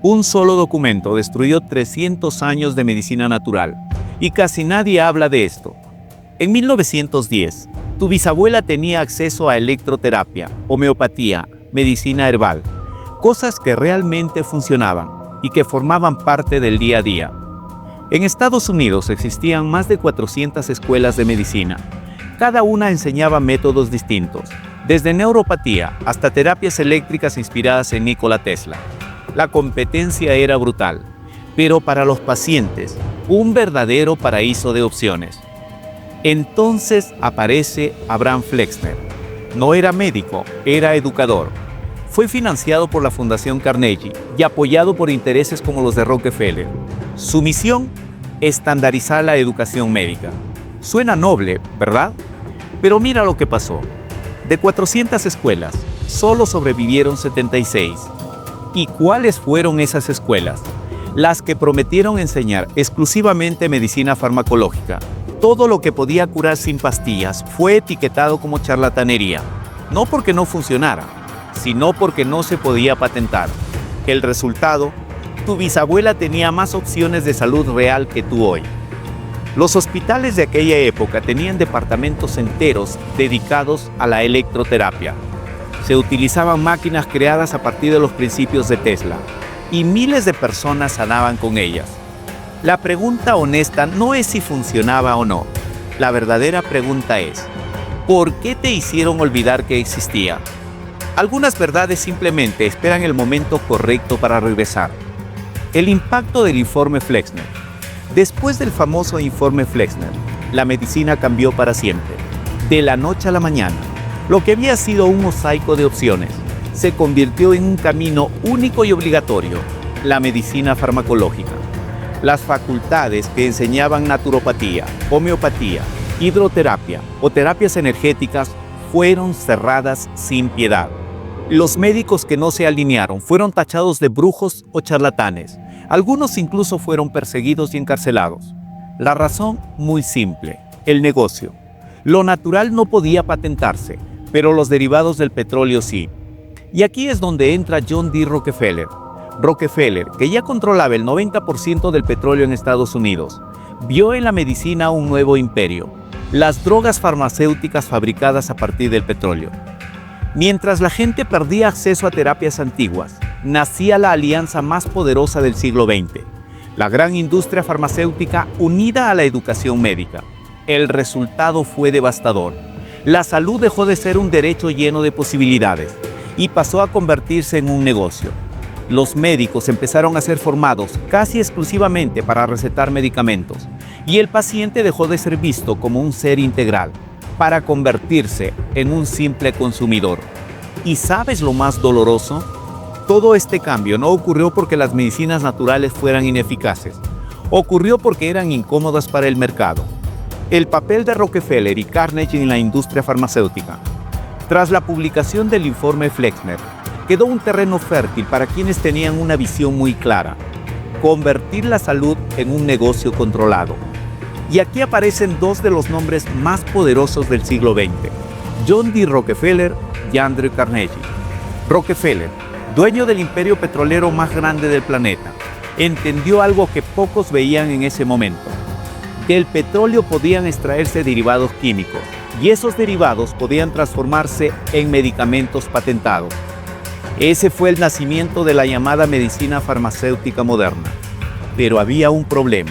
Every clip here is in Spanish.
Un solo documento destruyó 300 años de medicina natural, y casi nadie habla de esto. En 1910, tu bisabuela tenía acceso a electroterapia, homeopatía, medicina herbal, cosas que realmente funcionaban y que formaban parte del día a día. En Estados Unidos existían más de 400 escuelas de medicina. Cada una enseñaba métodos distintos, desde neuropatía hasta terapias eléctricas inspiradas en Nikola Tesla. La competencia era brutal, pero para los pacientes, un verdadero paraíso de opciones. Entonces aparece Abraham Flexner. No era médico, era educador. Fue financiado por la Fundación Carnegie y apoyado por intereses como los de Rockefeller. Su misión: estandarizar la educación médica. Suena noble, ¿verdad? Pero mira lo que pasó. De 400 escuelas, solo sobrevivieron 76. ¿Y cuáles fueron esas escuelas? Las que prometieron enseñar exclusivamente medicina farmacológica. Todo lo que podía curar sin pastillas fue etiquetado como charlatanería. No porque no funcionara, sino porque no se podía patentar. El resultado: tu bisabuela tenía más opciones de salud real que tú hoy. Los hospitales de aquella época tenían departamentos enteros dedicados a la electroterapia. Se utilizaban máquinas creadas a partir de los principios de Tesla, y miles de personas sanaban con ellas. La pregunta honesta no es si funcionaba o no. La verdadera pregunta es: ¿por qué te hicieron olvidar que existía? Algunas verdades simplemente esperan el momento correcto para regresar. El impacto del informe Flexner. Después del famoso informe Flexner, la medicina cambió para siempre. De la noche a la mañana, lo que había sido un mosaico de opciones se convirtió en un camino único y obligatorio: la medicina farmacológica. Las facultades que enseñaban naturopatía, homeopatía, hidroterapia o terapias energéticas fueron cerradas sin piedad. Los médicos que no se alinearon fueron tachados de brujos o charlatanes. Algunos incluso fueron perseguidos y encarcelados. La razón, muy simple: el negocio. Lo natural no podía patentarse, pero los derivados del petróleo sí. Y aquí es donde entra John D. Rockefeller. Rockefeller, que ya controlaba el 90% del petróleo en Estados Unidos, vio en la medicina un nuevo imperio: las drogas farmacéuticas fabricadas a partir del petróleo. Mientras la gente perdía acceso a terapias antiguas, nacía la alianza más poderosa del siglo XX, la gran industria farmacéutica unida a la educación médica. El resultado fue devastador. La salud dejó de ser un derecho lleno de posibilidades y pasó a convertirse en un negocio. Los médicos empezaron a ser formados casi exclusivamente para recetar medicamentos, y el paciente dejó de ser visto como un ser integral, para convertirse en un simple consumidor. ¿Y sabes lo más doloroso? Todo este cambio no ocurrió porque las medicinas naturales fueran ineficaces. Ocurrió porque eran incómodas para el mercado. El papel de Rockefeller y Carnegie en la industria farmacéutica. Tras la publicación del informe Flexner, quedó un terreno fértil para quienes tenían una visión muy clara: convertir la salud en un negocio controlado. Y aquí aparecen dos de los nombres más poderosos del siglo XX: John D. Rockefeller y Andrew Carnegie. Rockefeller, dueño del imperio petrolero más grande del planeta, entendió algo que pocos veían en ese momento: del petróleo podían extraerse derivados químicos, y esos derivados podían transformarse en medicamentos patentados. Ese fue el nacimiento de la llamada medicina farmacéutica moderna. Pero había un problema: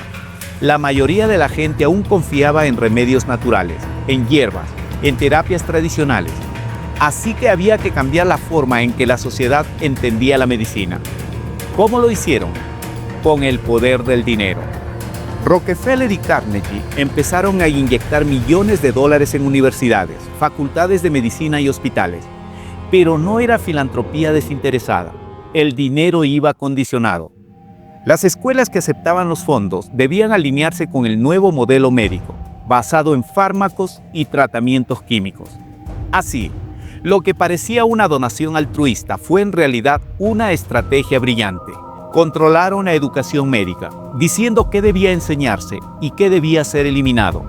la mayoría de la gente aún confiaba en remedios naturales, en hierbas, en terapias tradicionales. Así que había que cambiar la forma en que la sociedad entendía la medicina. ¿Cómo lo hicieron? Con el poder del dinero. Rockefeller y Carnegie empezaron a inyectar millones de dólares en universidades, facultades de medicina y hospitales. Pero no era filantropía desinteresada. El dinero iba condicionado. Las escuelas que aceptaban los fondos debían alinearse con el nuevo modelo médico, basado en fármacos y tratamientos químicos. Así, lo que parecía una donación altruista fue en realidad una estrategia brillante. Controlaron la educación médica, diciendo qué debía enseñarse y qué debía ser eliminado.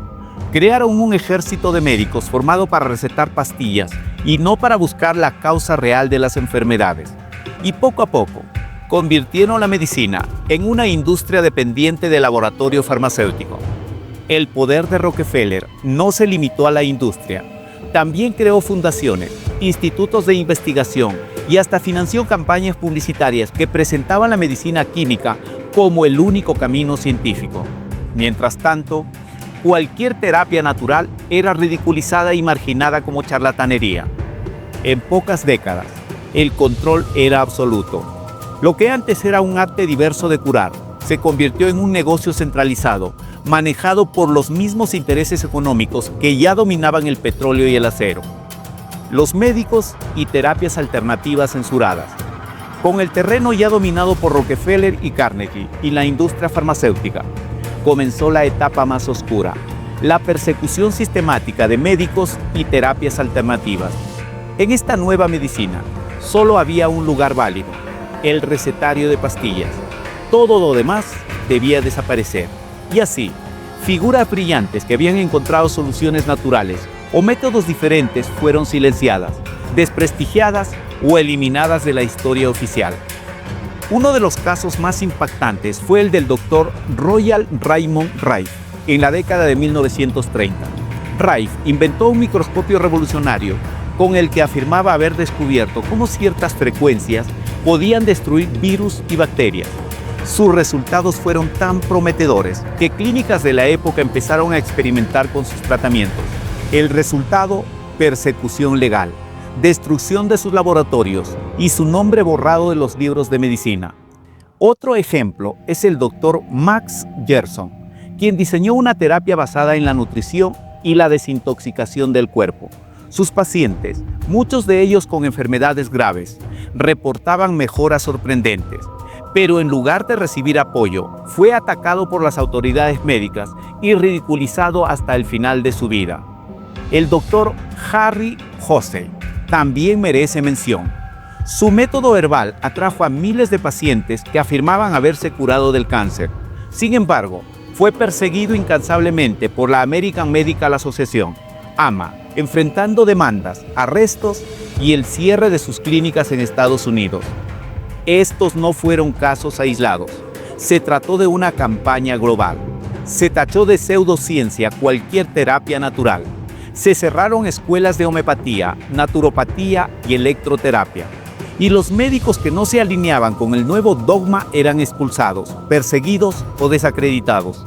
Crearon un ejército de médicos formado para recetar pastillas y no para buscar la causa real de las enfermedades. Y poco a poco, convirtieron la medicina en una industria dependiente del laboratorio farmacéutico. El poder de Rockefeller no se limitó a la industria. También creó fundaciones, institutos de investigación y hasta financió campañas publicitarias que presentaban la medicina química como el único camino científico. Mientras tanto, cualquier terapia natural era ridiculizada y marginada como charlatanería. En pocas décadas, el control era absoluto. Lo que antes era un arte diverso de curar, se convirtió en un negocio centralizado, manejado por los mismos intereses económicos que ya dominaban el petróleo y el acero. Los médicos y terapias alternativas censuradas. Con el terreno ya dominado por Rockefeller y Carnegie y la industria farmacéutica, comenzó la etapa más oscura, la persecución sistemática de médicos y terapias alternativas. En esta nueva medicina, solo había un lugar válido: el recetario de pastillas. Todo lo demás debía desaparecer. Y así, figuras brillantes que habían encontrado soluciones naturales o métodos diferentes fueron silenciadas, desprestigiadas o eliminadas de la historia oficial. Uno de los casos más impactantes fue el del Dr. Royal Raymond Rife en la década de 1930. Rife inventó un microscopio revolucionario con el que afirmaba haber descubierto cómo ciertas frecuencias podían destruir virus y bacterias. Sus resultados fueron tan prometedores que clínicas de la época empezaron a experimentar con sus tratamientos. El resultado: persecución legal, destrucción de sus laboratorios y su nombre borrado de los libros de medicina. Otro ejemplo es el Dr. Max Gerson, quien diseñó una terapia basada en la nutrición y la desintoxicación del cuerpo. Sus pacientes, muchos de ellos con enfermedades graves, reportaban mejoras sorprendentes, pero en lugar de recibir apoyo, fue atacado por las autoridades médicas y ridiculizado hasta el final de su vida. El Dr. Harry Housey también merece mención. Su método herbal atrajo a miles de pacientes que afirmaban haberse curado del cáncer. Sin embargo, fue perseguido incansablemente por la American Medical Association, AMA, enfrentando demandas, arrestos y el cierre de sus clínicas en Estados Unidos. Estos no fueron casos aislados. Se trató de una campaña global. Se tachó de pseudociencia cualquier terapia natural. Se cerraron escuelas de homeopatía, naturopatía y electroterapia. Y los médicos que no se alineaban con el nuevo dogma eran expulsados, perseguidos o desacreditados.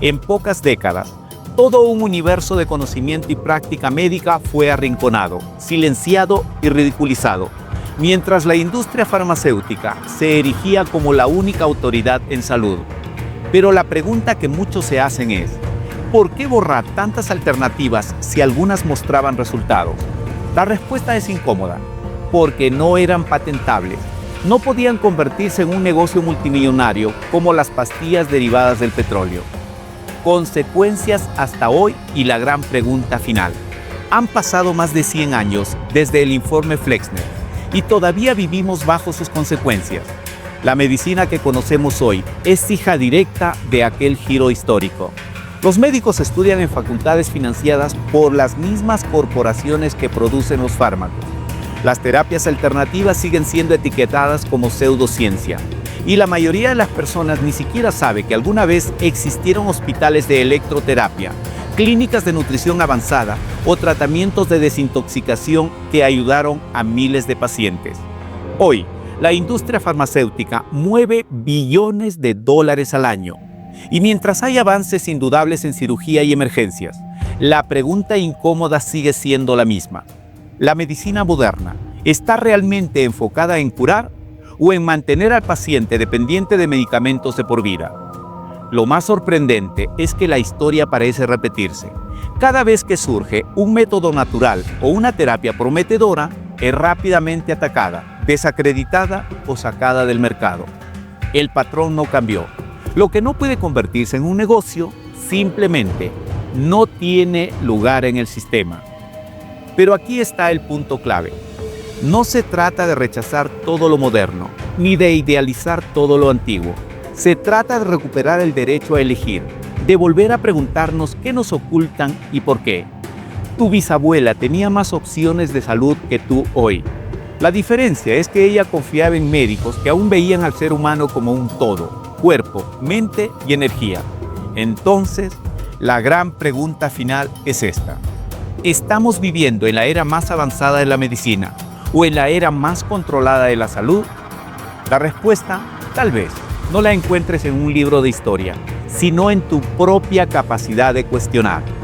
En pocas décadas, todo un universo de conocimiento y práctica médica fue arrinconado, silenciado y ridiculizado, mientras la industria farmacéutica se erigía como la única autoridad en salud. Pero la pregunta que muchos se hacen es: ¿por qué borrar tantas alternativas si algunas mostraban resultados? La respuesta es incómoda: porque no eran patentables. No podían convertirse en un negocio multimillonario como las pastillas derivadas del petróleo. Consecuencias hasta hoy y la gran pregunta final. Han pasado más de 100 años desde el informe Flexner y todavía vivimos bajo sus consecuencias. La medicina que conocemos hoy es hija directa de aquel giro histórico. Los médicos estudian en facultades financiadas por las mismas corporaciones que producen los fármacos. Las terapias alternativas siguen siendo etiquetadas como pseudociencia. Y la mayoría de las personas ni siquiera sabe que alguna vez existieron hospitales de electroterapia, clínicas de nutrición avanzada o tratamientos de desintoxicación que ayudaron a miles de pacientes. Hoy, la industria farmacéutica mueve billones de dólares al año. Y mientras hay avances indudables en cirugía y emergencias, la pregunta incómoda sigue siendo la misma. ¿La medicina moderna está realmente enfocada en curar o en mantener al paciente dependiente de medicamentos de por vida? Lo más sorprendente es que la historia parece repetirse. Cada vez que surge un método natural o una terapia prometedora, es rápidamente atacada, desacreditada o sacada del mercado. El patrón no cambió. Lo que no puede convertirse en un negocio, simplemente no tiene lugar en el sistema. Pero aquí está el punto clave. No se trata de rechazar todo lo moderno, ni de idealizar todo lo antiguo. Se trata de recuperar el derecho a elegir, de volver a preguntarnos qué nos ocultan y por qué. Tu bisabuela tenía más opciones de salud que tú hoy. La diferencia es que ella confiaba en médicos que aún veían al ser humano como un todo, cuerpo, mente y energía. Entonces, la gran pregunta final es esta. ¿Estamos viviendo en la era más avanzada de la medicina o en la era más controlada de la salud? La respuesta, tal vez, no la encuentres en un libro de historia, sino en tu propia capacidad de cuestionar.